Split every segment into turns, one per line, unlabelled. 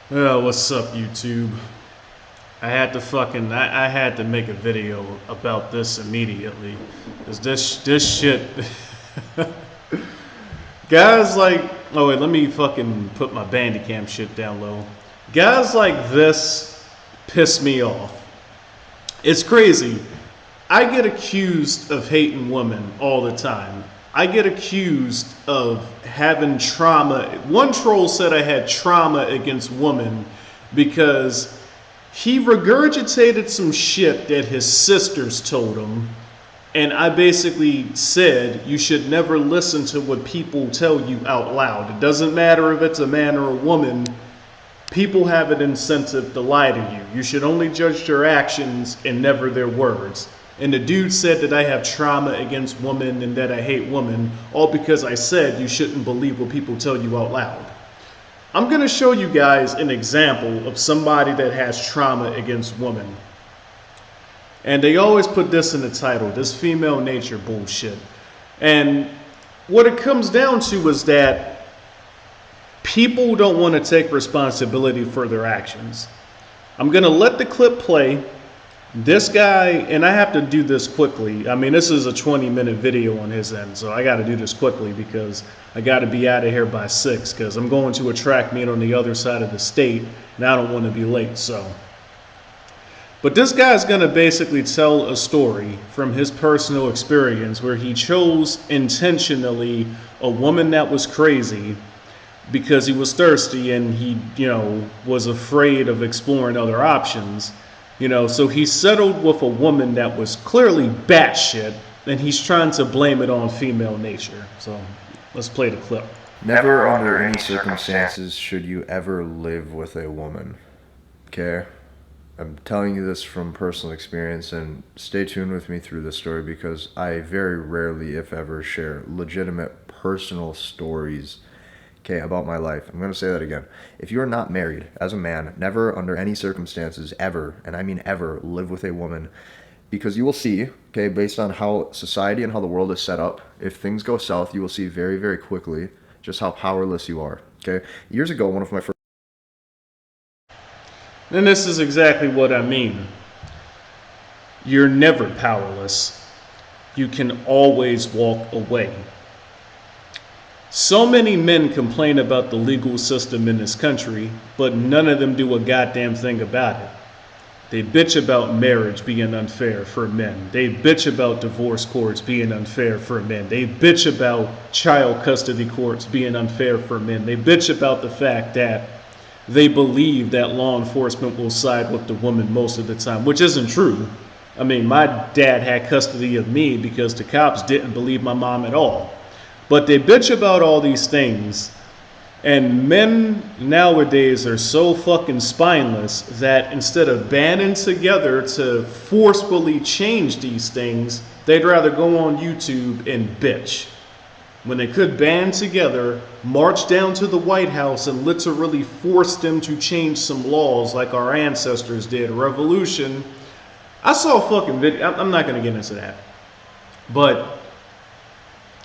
Oh, what's up, YouTube? I had to make a video about this immediately. Cause this shit guys like oh wait, let me fucking put my Bandicam shit down low. Guys like this piss me off. It's crazy. I get accused of hating women all the time. I get accused of having trauma. One troll said I had trauma against women because he regurgitated some shit that his sisters told him. And I basically said you should never listen to what people tell you out loud. It doesn't matter if it's a man or a woman. People have an incentive to lie to you. You should only judge their actions and never their words. And the dude said that I have trauma against women and that I hate women, all because I said you shouldn't believe what people tell you out loud. I'm going to show you guys an example of somebody that has trauma against women. And they always put this in the title, this female nature bullshit. And what it comes down to is that people don't want to take responsibility for their actions. I'm going to let the clip play. This guy, and I have to do this quickly. I mean, this is a 20-minute video on his end, so I got to do this quickly because I got to be out of here by 6 because I'm going to a track meet on the other side of the state, and I don't want to be late, so. But this guy's going to basically tell a story from his personal experience where he chose intentionally a woman that was crazy because he was thirsty and he, was afraid of exploring other options. So he settled with a woman that was clearly batshit, and he's trying to blame it on female nature. So let's play the clip.
Never under any circumstances should you ever live with a woman. Okay? I'm telling you this from personal experience, and stay tuned with me through this story because I very rarely, if ever, share legitimate personal stories, okay, about my life. I'm going to say that again. If you are not married, as a man, never under any circumstances ever, and I mean ever, live with a woman, because you will see, okay, based on how society and how the world is set up, if things go south, you will see very, very quickly just how powerless you are, okay? Years ago, one of my first...
And this is exactly what I mean. You're never powerless. You can always walk away. So many men complain about the legal system in this country, but none of them do a goddamn thing about it. They bitch about marriage being unfair for men. They bitch about divorce courts being unfair for men. They bitch about child custody courts being unfair for men. They bitch about the fact that they believe that law enforcement will side with the woman most of the time, which isn't true. I mean, my dad had custody of me because the cops didn't believe my mom at all. But they bitch about all these things, and men nowadays are so fucking spineless that instead of banding together to forcefully change these things, they'd rather go on YouTube and bitch. When they could band together, march down to the White House and literally force them to change some laws like our ancestors did. Revolution. I saw a fucking video. I'm not going to get into that. But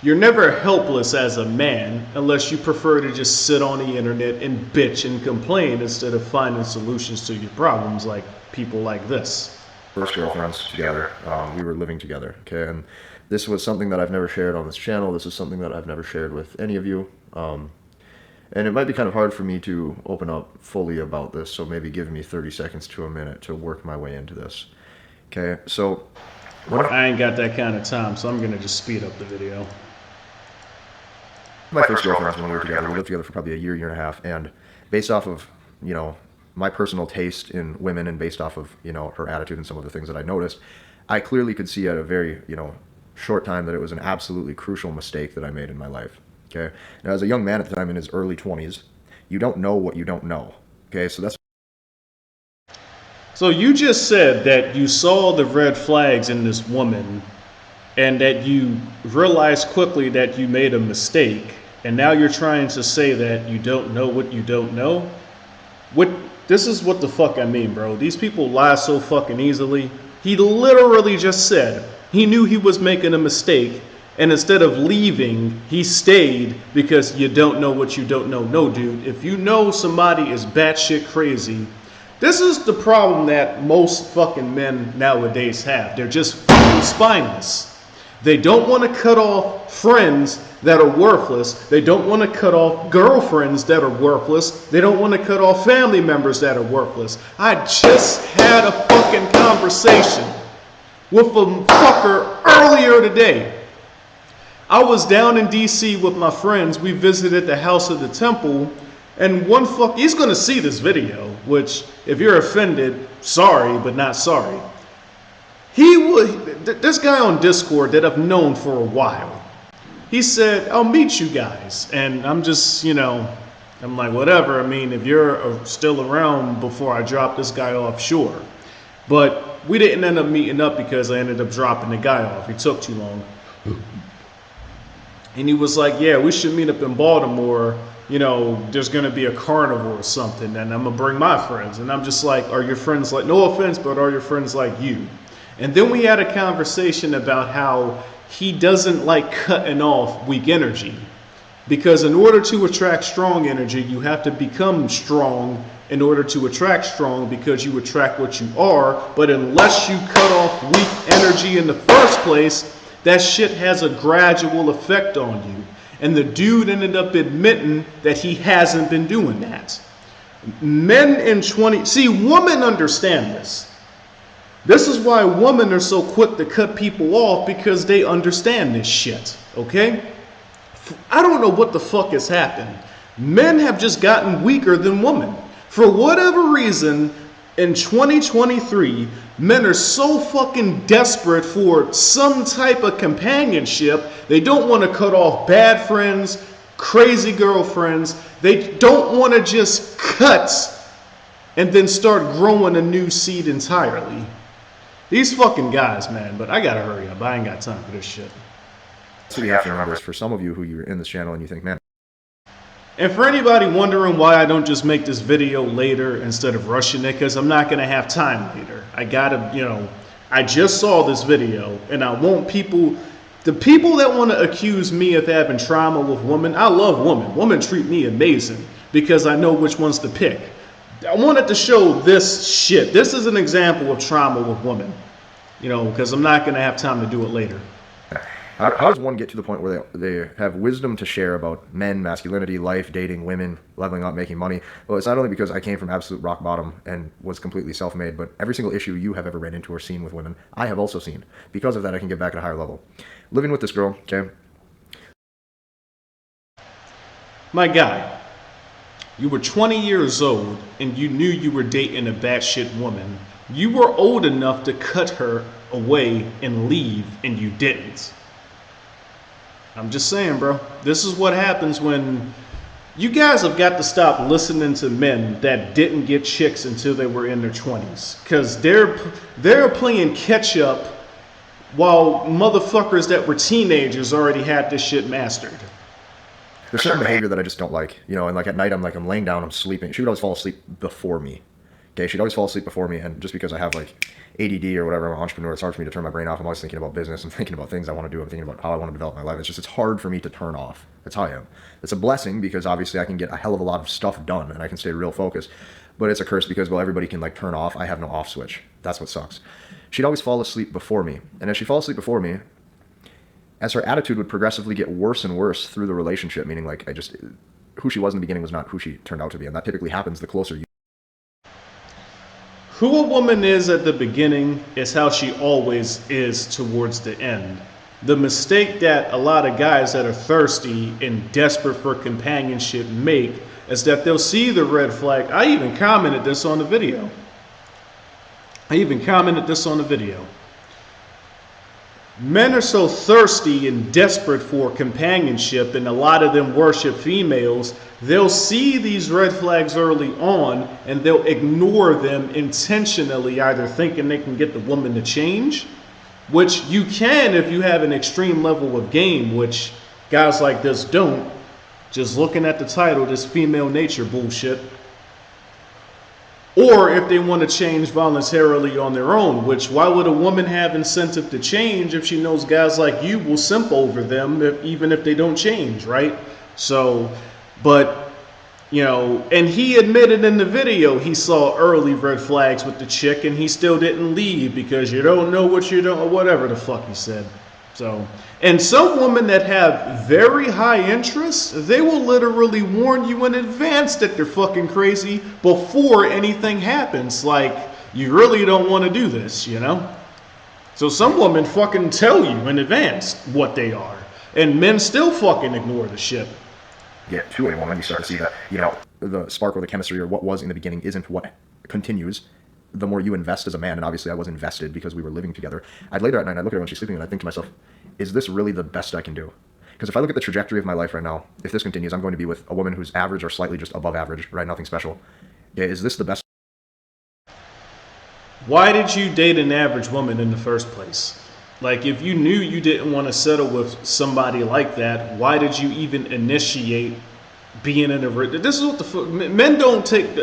you're never helpless as a man unless you prefer to just sit on the internet and bitch and complain instead of finding solutions to your problems like people like this.
First girlfriends together. We were living together, okay? And this was something that I've never shared on this channel. This is something that I've never shared with any of you. And it might be kind of hard for me to open up fully about this, so maybe give me 30 seconds to a minute to work my way into this. Okay, so...
I ain't got that kind of time, so I'm going to just speed up the video.
My first girlfriend, when we were together, we lived together for probably a year, year and a half, and based off of, my personal taste in women and based off of, her attitude and some of the things that I noticed, I clearly could see at a very, short time that it was an absolutely crucial mistake that I made in my life, okay? Now, as a young man at the time in his early 20s, you don't know what you don't know, okay?
So you just said that you saw the red flags in this woman and that you realized quickly that you made a mistake, and now you're trying to say that you don't know what you don't know? This is what the fuck I mean, bro. These people lie so fucking easily. He literally just said he knew he was making a mistake, And instead of leaving, he stayed because you don't know what you don't know. No, dude, if you know somebody is batshit crazy, this is the problem that most fucking men nowadays have. They're just fucking spineless. They don't want to cut off friends that are worthless. They don't want to cut off girlfriends that are worthless. They don't want to cut off family members that are worthless. I just had a fucking conversation with a fucker earlier today. I was down in DC with my friends. We visited the House of the Temple, and one fuck, he's gonna see this video, which if you're offended, sorry, but not sorry. This guy on Discord that I've known for a while, he said, I'll meet you guys. And I'm just, I'm like, whatever. I mean, if you're still around before I drop this guy off, sure. But we didn't end up meeting up because I ended up dropping the guy off. He took too long. And he was like, yeah, we should meet up in Baltimore. There's going to be a carnival or something, and I'm going to bring my friends. And I'm just like, are your friends like, no offense, but are your friends like you? And then we had a conversation about how he doesn't like cutting off weak energy. Because in order to attract strong energy, you have to become strong in order to attract strong, because you attract what you are. But unless you cut off weak energy in the first place, that shit has a gradual effect on you. And the dude ended up admitting that he hasn't been doing that. Men in women understand this. This is why women are so quick to cut people off, because they understand this shit, okay? I don't know what the fuck has happened. Men have just gotten weaker than women. For whatever reason, in 2023, men are so fucking desperate for some type of companionship. They don't want to cut off bad friends, crazy girlfriends. They don't want to just cut and then start growing a new seed entirely. These fucking guys, man. But I gotta hurry up. I ain't got time for this shit.
So you have to remember is for some of you who you're in this channel and you think, man.
And for anybody wondering why I don't just make this video later instead of rushing it, because I'm not going to have time later. I gotta, I just saw this video, and I want the people that want to accuse me of having trauma with women, I love women. Women treat me amazing because I know which ones to pick. I wanted to show this shit. This is an example of trauma with women, because I'm not going to have time to do it later.
How does one get to the point where they have wisdom to share about men, masculinity, life, dating, women, leveling up, making money? Well, it's not only because I came from absolute rock bottom and was completely self-made, but every single issue you have ever ran into or seen with women, I have also seen. Because of that, I can get back at a higher level. Living with this girl, okay?
My guy, you were 20 years old and you knew you were dating a batshit woman. You were old enough to cut her away and leave, and you didn't. I'm just saying, bro. This is what happens when you guys have got to stop listening to men that didn't get chicks until they were in their 20s. Because they're playing catch up while motherfuckers that were teenagers already had this shit mastered.
There's certain behavior that I just don't like. And like at night, I'm laying down, I'm sleeping. She would always fall asleep before me. Okay, she'd always fall asleep before me, and just because I have like ADD or whatever, I'm an entrepreneur, it's hard for me to turn my brain off. I'm always thinking about business, I'm thinking about things I want to do, I'm thinking about how I want to develop my life. It's hard for me to turn off. That's how I am. It's a blessing because obviously I can get a hell of a lot of stuff done and I can stay real focused. But it's a curse because, well, everybody can like turn off. I have no off switch. That's what sucks. She'd always fall asleep before me. And as she falls asleep before me, as her attitude would progressively get worse and worse through the relationship, meaning like who she was in the beginning was not who she turned out to be. And that typically happens the closer you.
Who a woman is at the beginning is how she always is towards the end. The mistake that a lot of guys that are thirsty and desperate for companionship make is that they'll see the red flag. I even commented this on the video. Men are so thirsty and desperate for companionship, and a lot of them worship females. They'll see these red flags early on and they'll ignore them intentionally, either thinking they can get the woman to change, which you can if you have an extreme level of game, which guys like this don't. Just looking at the title, this female nature bullshit. or if they want to change voluntarily on their own. Which, why would a woman have incentive to change if she knows guys like you will simp over them even if they don't change, right? So, but you know, and he admitted in the video he saw early red flags with the chick, and he still didn't leave because you don't know what you don't, or whatever the fuck he said. So, and some women that have very high interests, they will literally warn you in advance that they're fucking crazy before anything happens. Like, you really don't want to do this, you know? So some women fucking tell you in advance what they are, and men still fucking ignore the shit.
Get to a woman, you start to see that, you know, the spark or the chemistry or what was in the beginning isn't what continues. The more you invest as a man, and obviously I was invested because we were living together, I'd lay there at night and I'd look at her when she's sleeping and I'd think to myself, is this really the best I can do? Because if I look at the trajectory of my life right now, if this continues, I'm going to be with a woman who's average or slightly just above average, right? Nothing special. Is this the best?
Why did you date an average woman in the first place? Like, if you knew you didn't want to settle with somebody like that, why did you even initiate being in a... This is what the fuck... Men don't take...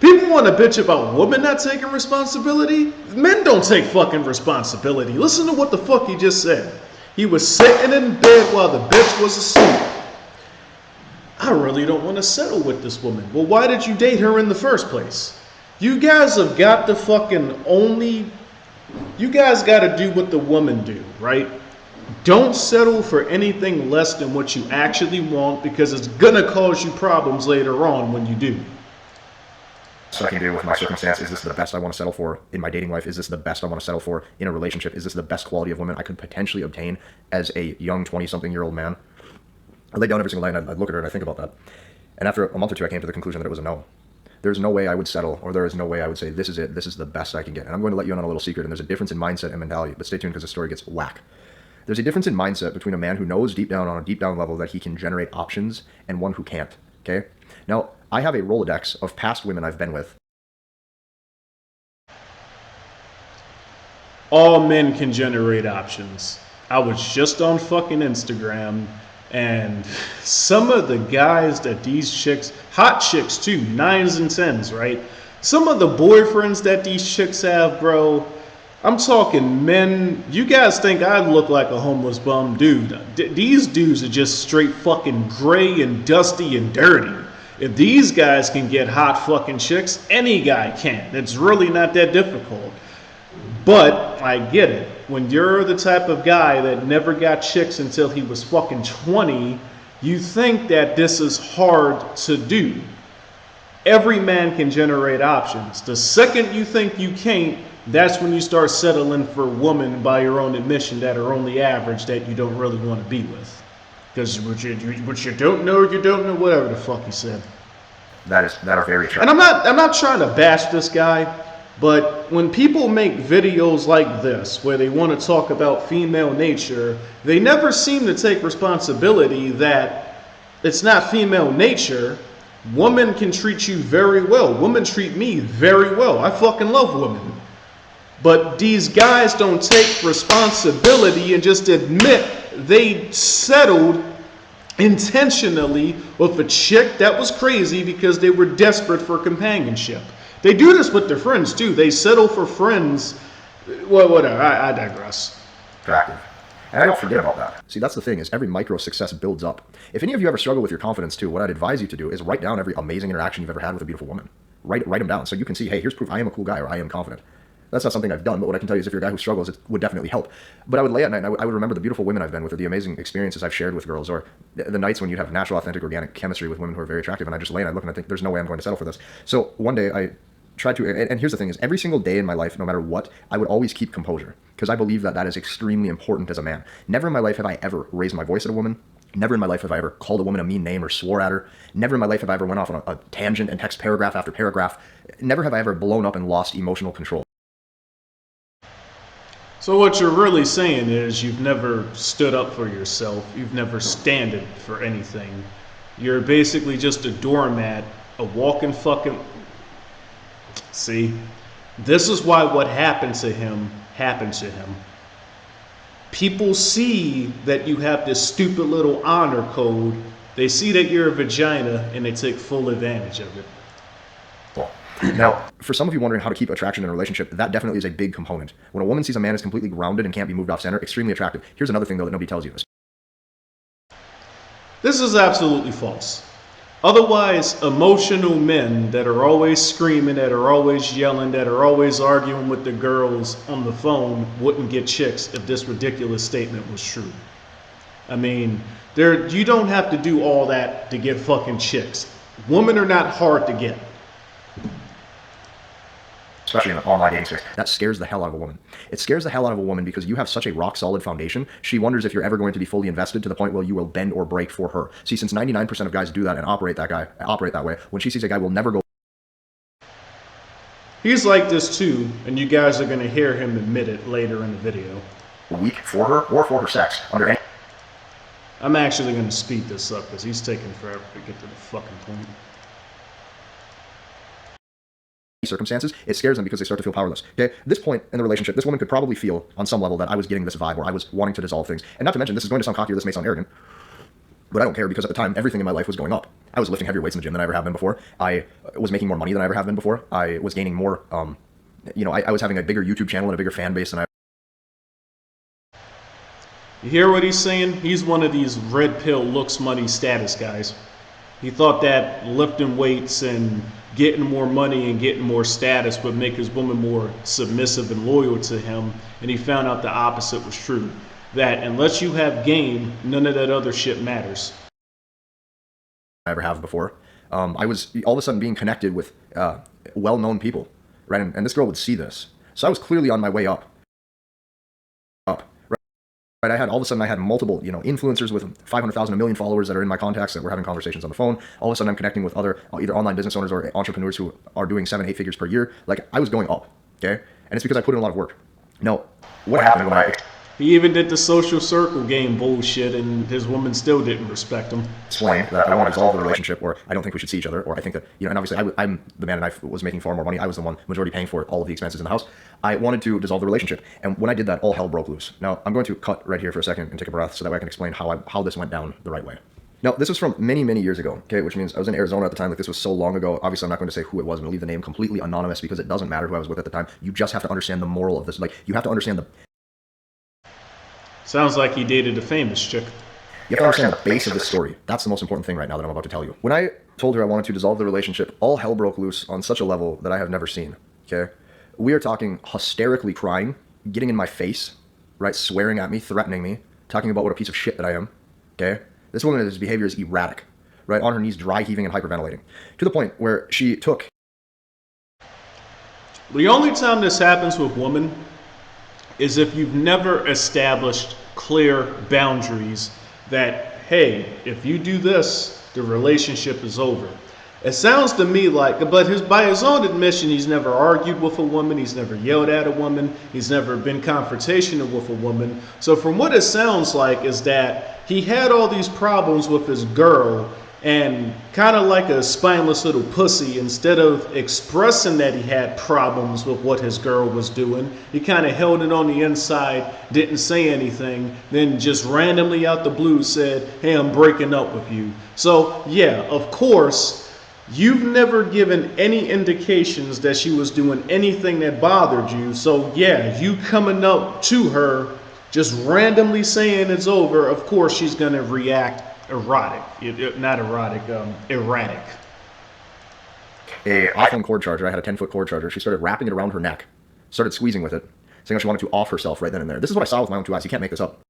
People want to bitch about women not taking responsibility. Men don't take fucking responsibility. Listen to what the fuck he just said. He was sitting in bed while the bitch was asleep. I really don't want to settle with this woman. Well, why did you date her in the first place? You guys have got to fucking only... You guys got to do what the women do, right? Don't settle for anything less than what you actually want, because it's going to cause you problems later on when you do.
So I can do with my circumstance. Is this the best I want to settle for in my dating life? Is this the best I want to settle for in a relationship? Is this the best quality of woman I could potentially obtain as a young 20-something-year-old man? I lay down every single night and I'd look at her and I think about that. And after a month or two, I came to the conclusion that it was a no. There's no way I would settle, or there is no way I would say, this is it, this is the best I can get. And I'm going to let you in on a little secret, and there's a difference in mindset and mentality, but stay tuned because the story gets whack. There's a difference in mindset between a man who knows deep down on a deep down level that he can generate options and one who can't, okay? Now, I have a Rolodex of past women I've been with.
All men can generate options. I was just on fucking Instagram, and some of the guys that these chicks, hot chicks too, 9s and 10s, right? Some of the boyfriends that these chicks have, bro, I'm talking men. You guys think I look like a homeless bum dude. These dudes are just straight fucking gray and dusty and dirty. If these guys can get hot fucking chicks, any guy can. It's really not that difficult. But I get it. When you're the type of guy that never got chicks until he was fucking 20, you think that this is hard to do. Every man can generate options. The second you think you can't, that's when you start settling for women by your own admission that are only average, that you don't really want to be with. Because what you don't know, you don't know, whatever the fuck he said.
That are very true.
And I'm not trying to bash this guy. But when people make videos like this, where they want to talk about female nature, they never seem to take responsibility that it's not female nature. Women can treat you very well. Women treat me very well. I fucking love women. But these guys don't take responsibility and just admit they settled intentionally with a chick that was crazy because they were desperate for companionship. They do this with their friends too. They settle for friends. Well, whatever. I digress.
Attractive. And I don't forget about that. See, that's the thing, is every micro success builds up. If any of you ever struggle with your confidence too, what I'd advise you to do is write down every amazing interaction you've ever had with a beautiful woman. Write them down so you can see, hey, here's proof I am a cool guy, or I am confident. That's not something I've done, but what I can tell you is if you're a guy who struggles, it would definitely help. But I would lay at night and I would remember the beautiful women I've been with, or the amazing experiences I've shared with girls, or the nights when you have natural, authentic, organic chemistry with women who are very attractive, and I just lay and I look and I think, there's no way I'm going to settle for this. So one day I tried to, and here's the thing, is every single day in my life, no matter what, I would always keep composure, because I believe that is extremely important as a man. Never in my life have I ever raised my voice at a woman. Never in my life have I ever called a woman a mean name or swore at her. Never in my life have I ever went off on a tangent and text paragraph after paragraph. Never have I ever blown up and lost emotional control.
So what you're really saying is you've never stood up for yourself. You've never standed for anything. You're basically just a doormat, a walking fucking... See? This is why what happened to him happened to him. People see that you have this stupid little honor code. They see that you're a vagina and they take full advantage of it.
Now, for some of you wondering how to keep attraction in a relationship, that definitely is a big component. When a woman sees a man is completely grounded and can't be moved off center, extremely attractive. Here's another thing, though, that nobody tells you.
This is absolutely false. Otherwise, emotional men that are always screaming, that are always yelling, that are always arguing with the girls on the phone wouldn't get chicks if this ridiculous statement was true. I mean, you don't have to do all that to get fucking chicks. Women are not hard to get.
Especially in an online dating space. That scares the hell out of a woman. It scares the hell out of a woman because you have such a rock-solid foundation. She wonders if you're ever going to be fully invested to the point where you will bend or break for her. See, since 99% of guys do that and operate that way, when she sees a guy will never go.
He's like this too, and you guys are going to hear him admit it later in the video.
Weak for her or for her sex under any.
I'm actually going to speed this up because he's taking forever to get to the fucking point.
Circumstances, it scares them because they start to feel powerless. Okay, this point in the relationship, this woman could probably feel on some level that I was getting this vibe or I was wanting to dissolve things. And not to mention, this is going to sound cocky or this may sound arrogant, but I don't care because at the time, everything in my life was going up. I was lifting heavier weights in the gym than I ever have been before. I was making more money than I ever have been before. I was gaining more, I was having a bigger YouTube channel and a bigger fan base than I.
You hear what he's saying? He's one of these red pill looks money status guys. He thought that lifting weights and getting more money and getting more status would make his woman more submissive and loyal to him, and he found out the opposite was true. That unless you have game, none of that other shit matters.
I ever have before. I was all of a sudden being connected with well-known people, right? And this girl would see this. So I was clearly on my way up. Right, I had multiple, influencers with 500,000, a million followers that are in my contacts that were having conversations on the phone. All of a sudden, I'm connecting with other either online business owners or entrepreneurs who are doing 7-8 figures per year. Like, I was going up, okay? And it's because I put in a lot of work. Now, what happened when I
He even did the social circle game bullshit, and his woman still didn't respect him.
explained that I want to dissolve the relationship, or I don't think we should see each other, or I think that, and obviously I'm the man and I was making far more money. I was the one majority paying for all of the expenses in the house. I wanted to dissolve the relationship. And when I did that, all hell broke loose. Now, I'm going to cut right here for a second and take a breath so that way I can explain how this went down the right way. Now, this was from many, many years ago, okay, which means I was in Arizona at the time. Like, this was so long ago. Obviously, I'm not going to say who it was. I'm going to leave the name completely anonymous because it doesn't matter who I was with at the time. You just have to understand the moral of this. Like, you have to understand the...
Sounds like he dated a famous chick.
You have to understand the base of this story. That's the most important thing right now that I'm about to tell you. When I told her I wanted to dissolve the relationship, all hell broke loose on such a level that I have never seen, okay? We are talking hysterically crying, getting in my face, right, swearing at me, threatening me, talking about what a piece of shit that I am, okay? This woman's behavior is erratic, right, on her knees, dry heaving and hyperventilating, to the point where she took...
The only time this happens with women is if you've never established clear boundaries that, hey, if you do this, the relationship is over. It sounds to me like, but by his own admission, he's never argued with a woman, he's never yelled at a woman, he's never been confrontational with a woman. So from what it sounds like is that he had all these problems with his girl, and kind of like a spineless little pussy, instead of expressing that he had problems with what his girl was doing, he kind of held it on the inside, didn't say anything, then just randomly out the blue said, hey, I'm breaking up with you. So yeah, of course, you've never given any indications that she was doing anything that bothered you. So yeah, you coming up to her, just randomly saying it's over, of course she's going to react erratic. Erratic.
A iPhone cord charger. I had a 10-foot cord charger. She started wrapping it around her neck, started squeezing with it, saying she wanted to off herself right then and there. This is what I saw with my own two eyes. You can't make this up.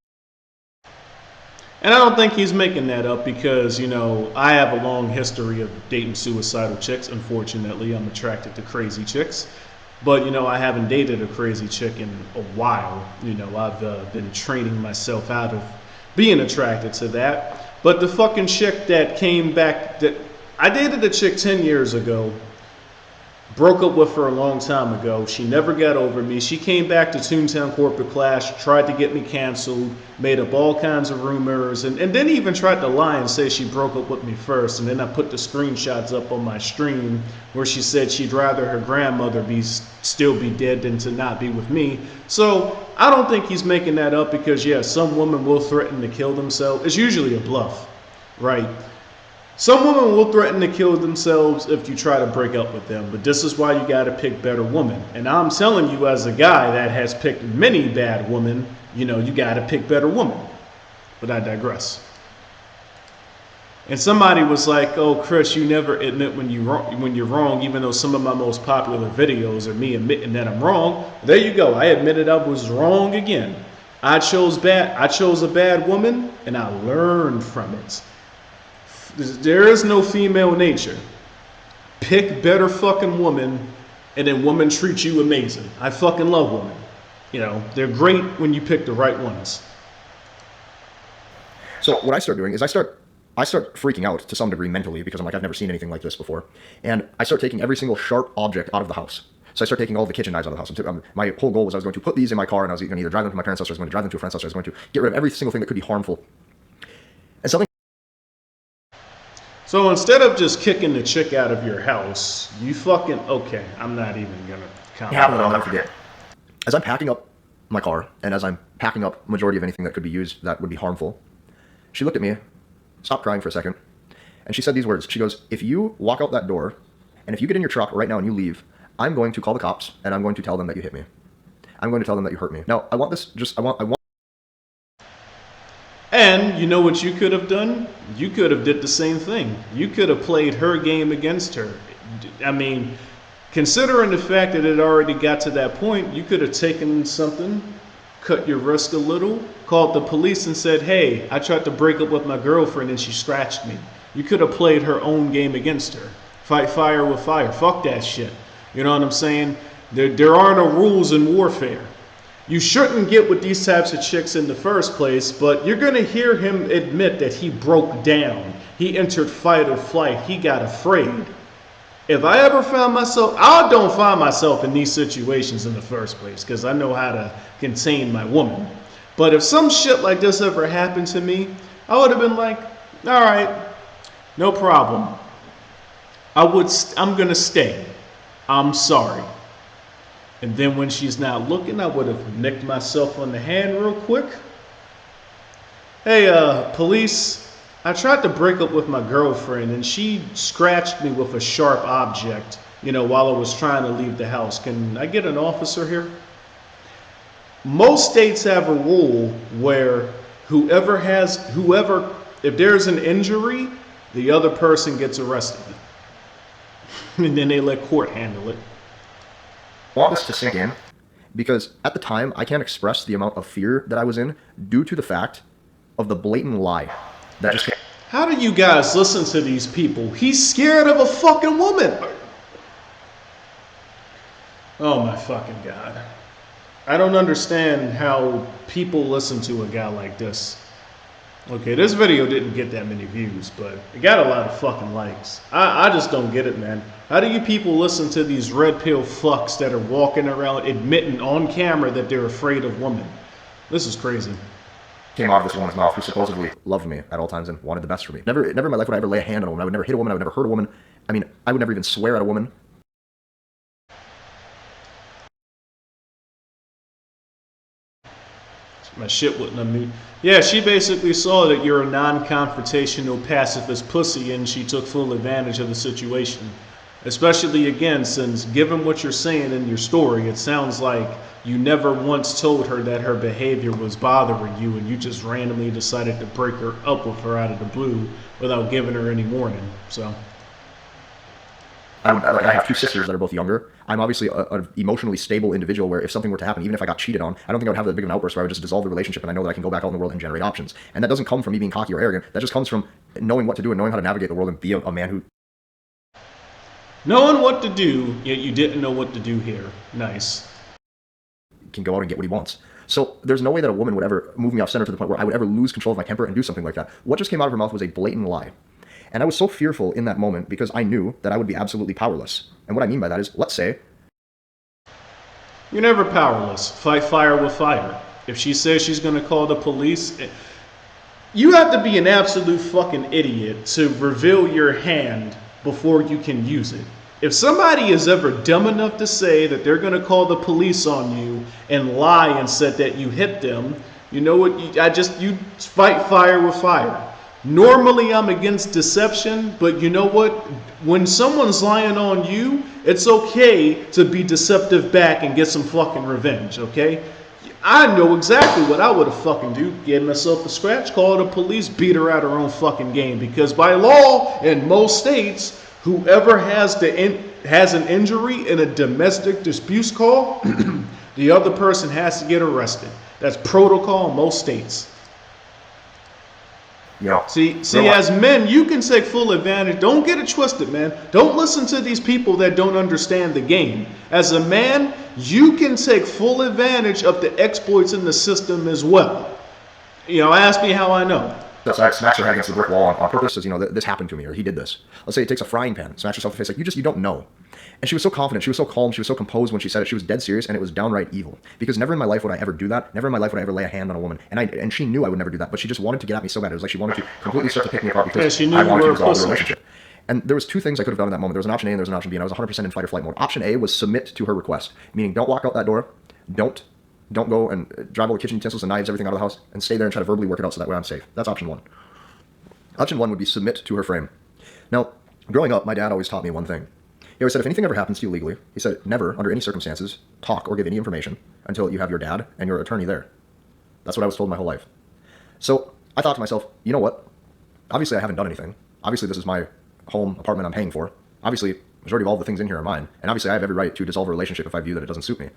And I don't think he's making that up because, I have a long history of dating suicidal chicks. Unfortunately, I'm attracted to crazy chicks. But, I haven't dated a crazy chick in a while. I've been training myself out of being attracted to that. But the fucking chick that came back, that I dated a chick 10 years ago, broke up with her a long time ago. She never got over me. She came back to Toontown Corporate Clash, tried to get me canceled, made up all kinds of rumors, and then even tried to lie and say she broke up with me first. And then I put the screenshots up on my stream where she said she'd rather her grandmother still be dead than to not be with me. So I don't think he's making that up because, yeah, some women will threaten to kill themselves. It's usually a bluff, right? Some women will threaten to kill themselves if you try to break up with them, but this is why you gotta pick better women. And I'm telling you, as a guy that has picked many bad women, you gotta pick better women. But I digress. And somebody was like, "Oh, Chris, you never admit when you're wrong, even though some of my most popular videos are me admitting that I'm wrong." There you go. I admitted I was wrong again. I chose a bad woman, and I learned from it. There is no female nature. Pick better fucking woman, and then women treat you amazing. I fucking love women. They're great when you pick the right ones.
So what I start doing is I start freaking out to some degree mentally, because I'm like, I've never seen anything like this before. And I start taking every single sharp object out of the house. So I start taking all the kitchen knives out of the house. My whole goal was I was going to put these in my car, and I was going to either drive them to my parents' house, or I was going to drive them to a friend's house, or I was going to get rid of every single thing that could be harmful. And something.
So instead of just kicking the chick out of your house, you fucking, okay, I'm not even gonna comment.
Happened, I'll never forget. As I'm packing up my car, and as I'm packing up majority of anything that could be used that would be harmful, she looked at me, stopped crying for a second, and she said these words. She goes, "If you walk out that door, and if you get in your truck right now and you leave, I'm going to call the cops, and I'm going to tell them that you hit me. I'm going to tell them that you hurt me." Now, I want.
And you know what you could have done? You could have did the same thing. You could have played her game against her. I mean, considering the fact that it already got to that point, you could have taken something, cut your wrist a little, called the police and said, "Hey, I tried to break up with my girlfriend and she scratched me." You could have played her own game against her. Fight fire with fire. Fuck that shit. You know what I'm saying? There are no rules in warfare. You shouldn't get with these types of chicks in the first place, but you're going to hear him admit that he broke down. He entered fight or flight. He got afraid. If I ever found myself, I don't find myself in these situations in the first place because I know how to contain my woman. But if some shit like this ever happened to me, I would have been like, all right, no problem. I'm going to stay. I'm sorry. And then when she's not looking, I would have nicked myself on the hand real quick. "Hey, police, I tried to break up with my girlfriend and she scratched me with a sharp object, while I was trying to leave the house. Can I get an officer here?" Most states have a rule where if there's an injury, the other person gets arrested. And then they let court handle it.
I want this to sink in, because at the time, I can't express the amount of fear that I was in due to the fact of the blatant lie that just came.
How do you guys listen to these people? He's scared of a fucking woman. Oh my fucking God. I don't understand how people listen to a guy like this. Okay, this video didn't get that many views, but it got a lot of fucking likes. I just don't get it, man. How do you people listen to these red pill fucks that are walking around admitting on camera that they're afraid of women? This is crazy.
Came out of this woman's mouth who supposedly loved me at all times and wanted the best for me. Never in my life would I ever lay a hand on a woman. I would never hit a woman. I would never hurt a woman. I mean, I would never even swear at a woman.
My shit wouldn't unmute. Yeah, she basically saw that you're a non-confrontational pacifist pussy and she took full advantage of the situation. Especially again, since given what you're saying in your story, it sounds like you never once told her that her behavior was bothering you and you just randomly decided to break her up with her out of the blue without giving her any warning. So
I have two sisters that are both younger. I'm obviously an emotionally stable individual where if something were to happen, even if I got cheated on, I don't think I would have that big of an outburst where I would just dissolve the relationship and I know that I can go back out in the world and generate options. And that doesn't come from me being cocky or arrogant. That just comes from knowing what to do and knowing how to navigate the world and be a man who...
Knowing what to do, yet you didn't know what to do here. Nice.
Can go out and get what he wants. So there's no way that a woman would ever move me off center to the point where I would ever lose control of my temper and do something like that. What just came out of her mouth was a blatant lie. And I was so fearful in that moment because I knew that I would be absolutely powerless. And what I mean by that is, let's say...
You're never powerless. Fight fire with fire. If she says she's going to call the police, you have to be an absolute fucking idiot to reveal your hand before you can use it. If somebody is ever dumb enough to say that they're going to call the police on you and lie and said that you hit them, you know what? You fight fire with fire. Normally, I'm against deception, but you know what? When someone's lying on you, it's okay to be deceptive back and get some fucking revenge, okay? I know exactly what I would have fucking do. Get myself a scratch, call the police, beat her out her own fucking game. Because by law, in most states, whoever has an injury in a domestic disputes call, the other person has to get arrested. That's protocol in most states.
Yeah.
See, as men, you can take full advantage. Don't get it twisted, man. Don't listen to these people that don't understand the game. As a man, you can take full advantage of the exploits in the system as well. Ask me how I know.
So I smacked her head against the brick wall on purpose. Says, this happened to me, or he did this. Let's say he takes a frying pan, smash herself in the face. Like, you don't know. And she was so confident, she was so calm, she was so composed when she said it. She was dead serious, and it was downright evil. Because never in my life would I ever do that. Never in my life would I ever lay a hand on a woman. And she knew I would never do that, but she just wanted to get at me so bad. It was like she wanted to completely start to pick me apart because
she knew
I wanted to
you were
resolve the
a
relationship. And there was two things I could have done in that moment. There was an option A and there was an option B, and I was 100% in fight or flight mode. Option A was submit to her request, meaning don't walk out that door, don't go and drive all the kitchen utensils and knives, everything out of the house, and stay there and try to verbally work it out so that way I'm safe. That's option one. Option one would be submit to her frame. Now, growing up, my dad always taught me one thing. He always said, if anything ever happens to you legally, he said, never, under any circumstances, talk or give any information until you have your dad and your attorney there. That's what I was told my whole life. So I thought to myself, you know what? Obviously, I haven't done anything. Obviously, this is my home apartment I'm paying for. Obviously, majority of all the things in here are mine. And obviously, I have every right to dissolve a relationship if I view that it doesn't suit me.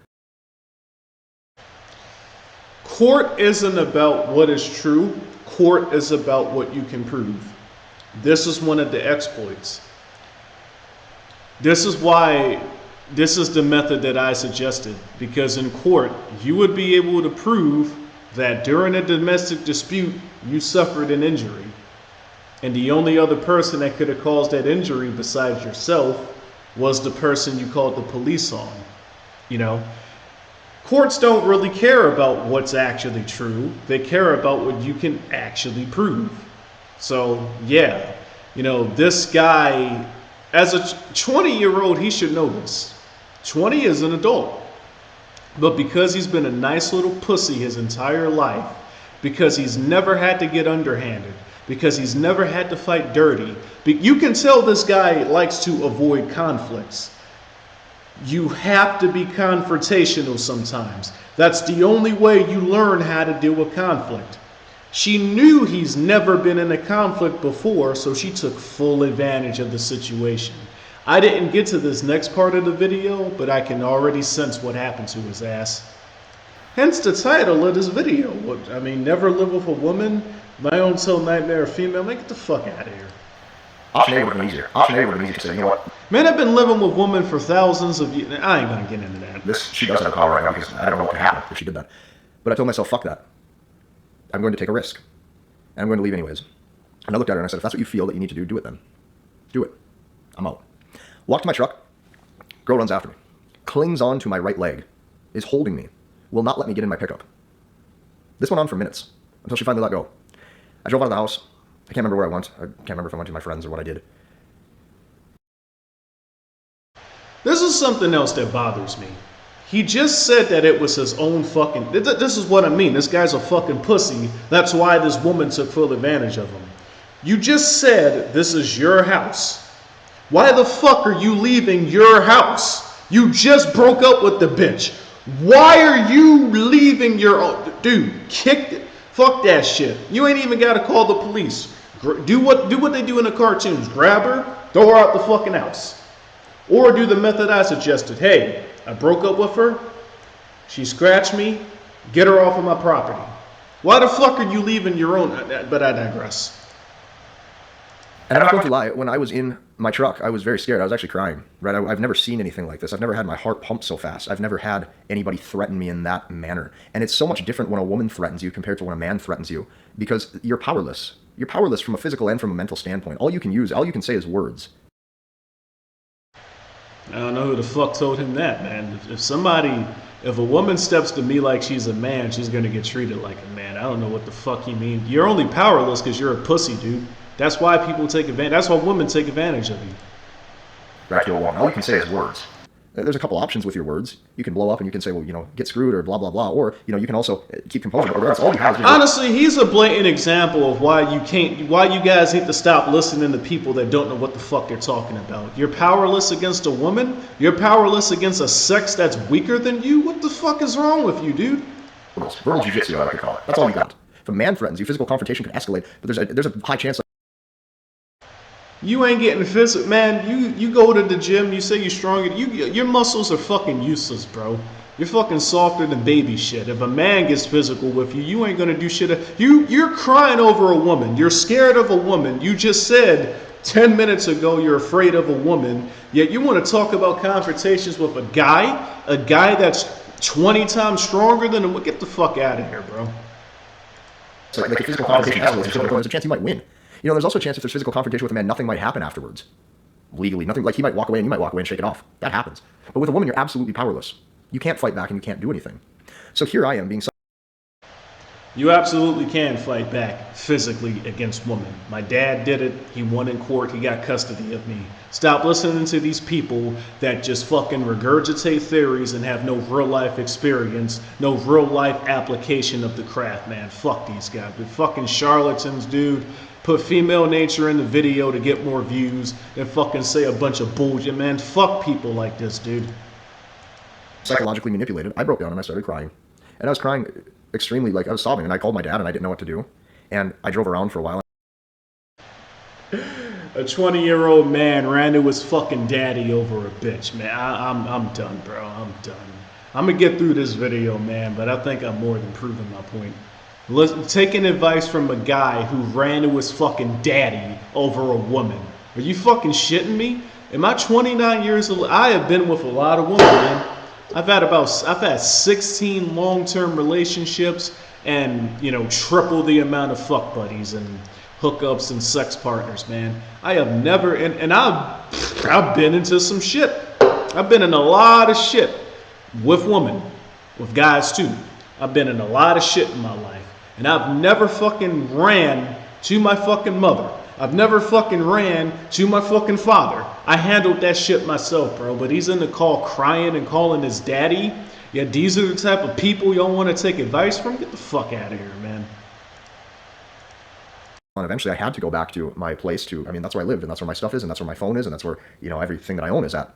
Court isn't about what is true. Court is about what you can prove. This is one of the exploits. This is why this is the method that I suggested, because in court you would be able to prove that during a domestic dispute you suffered an injury, and the only other person that could have caused that injury besides yourself was the person you called the police on. Courts don't really care about what's actually true. They care about what you can actually prove. So yeah, this guy, as a 20-year-old, he should know this. 20 is an adult. But because he's been a nice little pussy his entire life, because he's never had to get underhanded, because he's never had to fight dirty, you can tell this guy likes to avoid conflicts. You have to be confrontational sometimes. That's the only way you learn how to deal with conflict. She knew he's never been in a conflict before, so she took full advantage of the situation. I didn't get to this next part of the video, but I can already sense what happened to his ass. Hence the title of this video. Never live with a woman, my own soul nightmare female. Get the fuck out of here.
Option A would have been easier. Option A would have been easier to say, you know what?
Man, I've been living with women for thousands of years. I ain't gonna get into that.
She does have power right now because I don't know what could happen if she did that. But I told myself, fuck that. I'm going to take a risk. And I'm going to leave anyways. And I looked at her and I said, if that's what you feel that you need to do, do it then. Do it. I'm out. Walk to my truck. Girl runs after me. Clings on to my right leg. Is holding me. Will not let me get in my pickup. This went on for minutes. Until she finally let go. I drove out of the house. I can't remember where I went. I can't remember if I went to my friends or what I did.
This is something else that bothers me. He just said that it was his own fucking... This is what I mean. This guy's a fucking pussy. That's why this woman took full advantage of him. You just said this is your house. Why the fuck are you leaving your house? You just broke up with the bitch. Why are you leaving your own... Dude, kick it. Fuck that shit. You ain't even got to call the police. Do what they do in the cartoons. Grab her, throw her out the fucking house. Or do the method I suggested. Hey, I broke up with her. She scratched me. Get her off of my property. Why the fuck are you leaving your own? But I digress.
And I'm not going to lie. When I was in my truck, I was very scared. I was actually crying. Right? I've never seen anything like this. I've never had my heart pump so fast. I've never had anybody threaten me in that manner. And it's so much different when a woman threatens you compared to when a man threatens you. Because you're powerless. You're powerless from a physical and from a mental standpoint. All you can say is words.
I don't know who the fuck told him that, man. If a woman steps to me like she's a man, she's gonna get treated like a man. I don't know what the fuck you mean. You're only powerless because you're a pussy, dude. That's why people take advantage. That's why women take advantage of you.
Back to a woman. All you can say is words. There's a couple options with your words. You can blow up and you can say, well, get screwed or blah, blah, blah. Or, you can also keep composure. But that's all you have.
Honestly, he's a blatant example of why you guys need to stop listening to people that don't know what the fuck they're talking about. You're powerless against a woman? You're powerless against a sex that's weaker than you? What the fuck is wrong with you, dude?
Verbal jiu-jitsu, I like to call it. That's all you got. If a man threatens you, physical confrontation could escalate, but there's a high chance.
You ain't getting physical, man. You go to the gym. You say you're stronger. Your muscles are fucking useless, bro. You're fucking softer than baby shit. If a man gets physical with you, you ain't gonna do shit. You're crying over a woman. You're scared of a woman. You just said 10 minutes ago you're afraid of a woman. Yet you want to talk about confrontations with a guy that's 20 times stronger than him. Get the fuck out of here, bro.
So like a physical confrontation escalates, there's a chance he might win. There's also a chance if there's physical confrontation with a man, nothing might happen afterwards. Legally, nothing. Like he might walk away and you might walk away and shake it off. That happens. But with a woman, you're absolutely powerless. You can't fight back and you can't do anything. So here I am being.
You absolutely can fight back physically against women. My dad did it. He won in court. He got custody of me. Stop listening to these people that just fucking regurgitate theories and have no real life experience, no real life application of the craft, man. Fuck these guys. They're fucking charlatans, dude. Put female nature in the video to get more views and fucking say a bunch of bullshit, man. Fuck people like this, dude.
Psychologically manipulated. I broke down and I started crying. And I was crying extremely, like I was sobbing, and I called my dad and I didn't know what to do. And I drove around for a while.
A 20-year-old man ran to his fucking daddy over a bitch, man. I'm done, bro. I'm done. I'm gonna get through this video, man, but I think I'm more than proving my point. Taking advice from a guy who ran to his fucking daddy over a woman. Are you fucking shitting me? In my 29 years of life, I have been with a lot of women, man. I've had 16 long-term relationships and, triple the amount of fuck buddies and hookups and sex partners, man. I have never, and I've been into some shit. I've been in a lot of shit with women, with guys too. I've been in a lot of shit in my life. And I've never fucking ran to my fucking mother. I've never fucking ran to my fucking father. I handled that shit myself, bro. But he's in the call crying and calling his daddy. Yeah, these are the type of people y'all want to take advice from? Get the fuck out of here, man.
And eventually I had to go back to my place that's where I lived, and that's where my stuff is, and that's where my phone is, and that's where, everything that I own is at.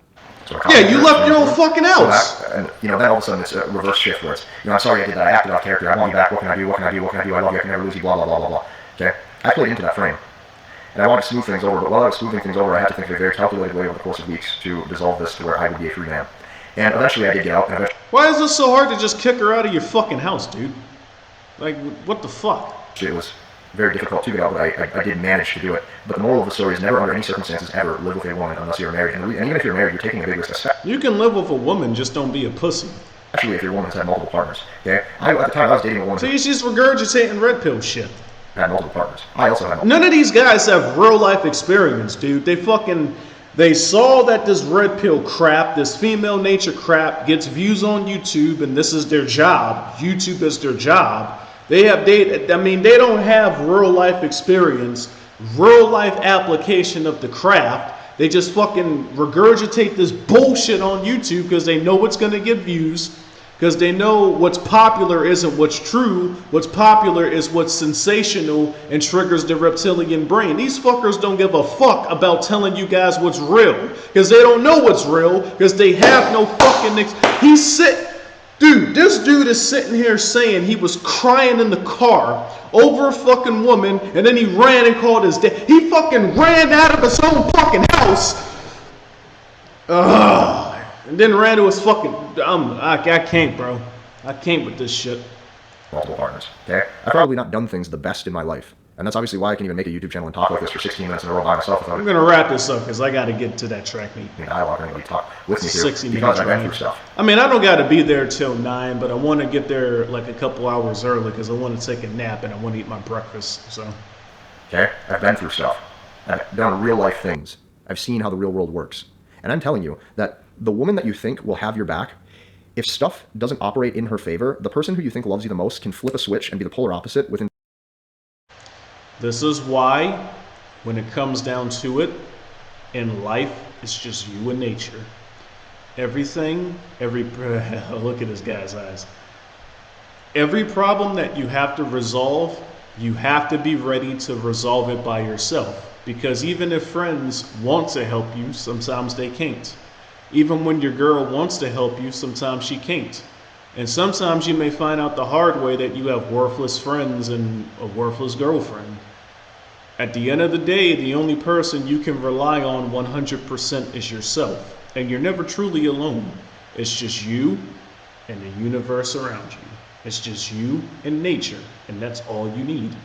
So
yeah, you left your own fucking house.
So then all of a sudden it's a reverse shift where it's, I'm sorry I did that, I acted off character, I want you back, what can I do, I love you, I can never lose you, blah, blah, blah, blah, blah. Okay? I played into that frame. And I wanted to smooth things over, but while I was smoothing things over, I had to think of a very calculated way over the course of weeks to dissolve this to where I would be a free man. And eventually I did get out. And
why is it so hard to just kick her out of your fucking house, dude? Like, what the fuck?
It was very difficult to get out, but I did manage to do it. But the moral of the story is never under any circumstances ever live with a woman unless you're married. And even if you're married, you're taking a big risk.
You can live with a woman, just don't be a pussy.
Especially if your woman's had multiple partners. Okay? At the time I was dating a woman.
So he's just regurgitating red pill shit.
Had multiple partners. I also had multiple.
None of these guys have real life experience, dude. They saw that this red pill crap, this female nature crap gets views on YouTube, and this is their job. YouTube is their job. They don't have real life experience, real life application of the craft. They just fucking regurgitate this bullshit on YouTube because they know it's gonna get views. Because they know what's popular isn't what's true. What's popular is what's sensational and triggers the reptilian brain. These fuckers don't give a fuck about telling you guys what's real. Because they don't know what's real. Because they have no fucking... This dude is sitting here saying he was crying in the car over a fucking woman. And then he ran and called his dad. He fucking ran out of his own fucking house. Ugh. And then ran to his fucking... I can't, bro. I can't with this shit.
Multiple partners. Okay? I've probably not done things the best in my life. And that's obviously why I can even make a YouTube channel and talk like this for 16 minutes in a row by myself without...
I'm going to wrap this up because I got to get to that track meet.
Dialogue, anybody talk with me
60
because
minutes
I went through stuff.
I don't got to be there till 9, but I want to get there like a couple hours early because I want to take a nap and I want to eat my breakfast, so...
Okay? I've been through stuff. I've done real life things. I've seen how the real world works. And I'm telling you that the woman that you think will have your back, if stuff doesn't operate in her favor, the person who you think loves you the most can flip a switch and be the polar opposite within...
This is why, when it comes down to it, in life, it's just you and nature. Look at this guy's eyes. Every problem that you have to resolve, you have to be ready to resolve it by yourself. Because even if friends want to help you, sometimes they can't. Even when your girl wants to help you, sometimes she can't. And sometimes you may find out the hard way that you have worthless friends and a worthless girlfriend. At the end of the day, the only person you can rely on 100% is yourself. And you're never truly alone. It's just you and the universe around you. It's just you and nature, and that's all you need.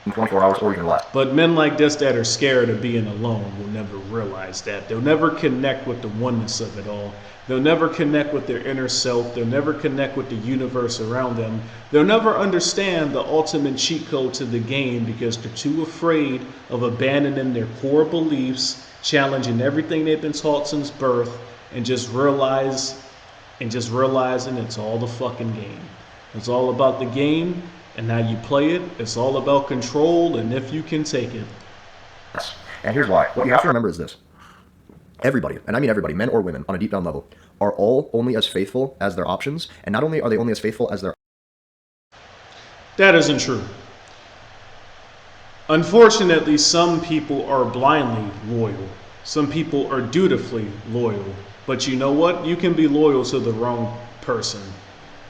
In 24 hours or even less.
But men like this that are scared of being alone will never realize that. They'll never connect with the oneness of it all. They'll never connect with their inner self. They'll never connect with the universe around them. They'll never understand the ultimate cheat code to the game because they're too afraid of abandoning their core beliefs, challenging everything they've been taught since birth, and just realizing it's all the fucking game. It's all about the game. And how you play it, it's all about control and if you can take it.
And here's why. What you have to remember is this. Everybody, and I mean everybody, men or women, on a deep down level, are all only as faithful as their options. And not only are they only as faithful as their...
That isn't true. Unfortunately, some people are blindly loyal. Some people are dutifully loyal. But you know what? You can be loyal to the wrong person.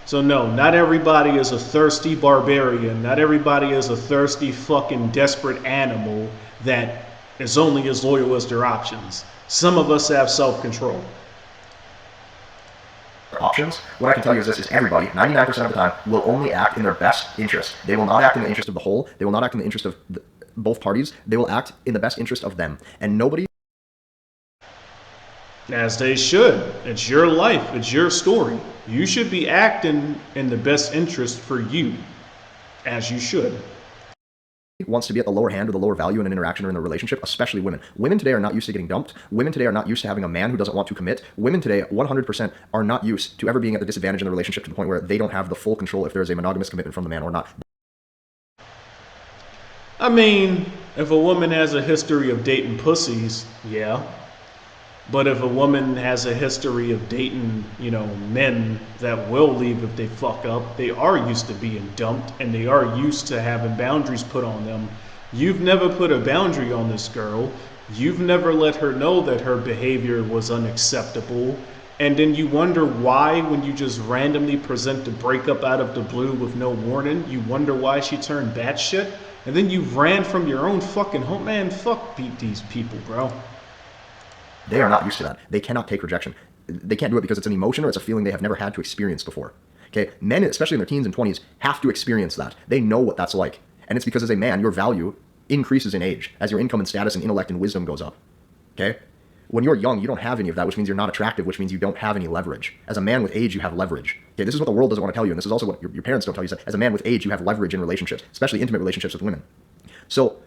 So no, not everybody is a thirsty barbarian. Not everybody is a thirsty fucking desperate animal that is only as loyal as their options. Some of us have self-control.
Options? What I can tell you is this, is everybody, 99% of the time, will only act in their best interest. They will not act in the interest of the whole. They will not act in the interest of both parties. They will act in the best interest of them. And nobody...
As they should. It's your life. It's your story. You should be acting in the best interest for you, as you should.
Wants to be at the lower hand or the lower value in an interaction or in a relationship, especially women. Women today are not used to getting dumped. Women today are not used to having a man who doesn't want to commit. Women today, 100%, are not used to ever being at the disadvantage in the relationship to the point where they don't have the full control if there is a monogamous commitment from the man or not.
I mean, if a woman has a history of dating pussies, yeah. But if a woman has a history of dating, men that will leave if they fuck up, they are used to being dumped and they are used to having boundaries put on them. You've never put a boundary on this girl. You've never let her know that her behavior was unacceptable. And then you wonder why, when you just randomly present the breakup out of the blue with no warning, you wonder why she turned batshit. And then you ran from your own fucking home. Man, fuck these people, bro.
They are not used to that. They cannot take rejection. They can't do it because it's an emotion or it's a feeling they have never had to experience before. Okay, men, especially in their teens and 20s, have to experience that. They know what that's like. And it's because as a man, your value increases in age as your income and status and intellect and wisdom goes up. Okay? When you're young, you don't have any of that, which means you're not attractive, which means you don't have any leverage. As a man with age, you have leverage. Okay, this is what the world doesn't want to tell you, and this is also what your parents don't tell you, is that as a man with age, you have leverage in relationships, especially intimate relationships with women. So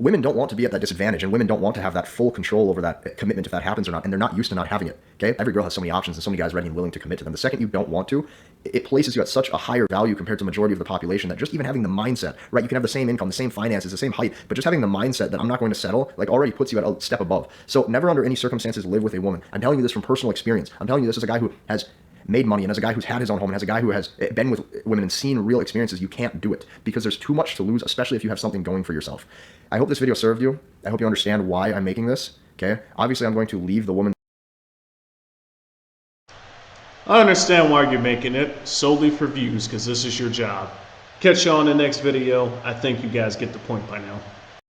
women don't want to be at that disadvantage, and women don't want to have that full control over that commitment if that happens or not, and they're not used to not having it. Okay, every girl has so many options and so many guys ready and willing to commit to them. The second you don't want to, it places you at such a higher value compared to the majority of the population that just even having the mindset, right? You can have the same income, the same finances, the same height, but just having the mindset that I'm not going to settle, like, already puts you at a step above. So never under any circumstances live with a woman. I'm telling you this from personal experience. I'm telling you this as a guy who has made money and as a guy who's had his own home and as a guy who has been with women and seen real experiences. You can't do it because there's too much to lose, especially if you have something going for yourself. I hope this video served you. I hope you understand why I'm making this. Okay, obviously I'm going to leave the woman.
I understand why you're making it, solely for views, because this is your job. Catch you on the next video. I think you guys get the point by now.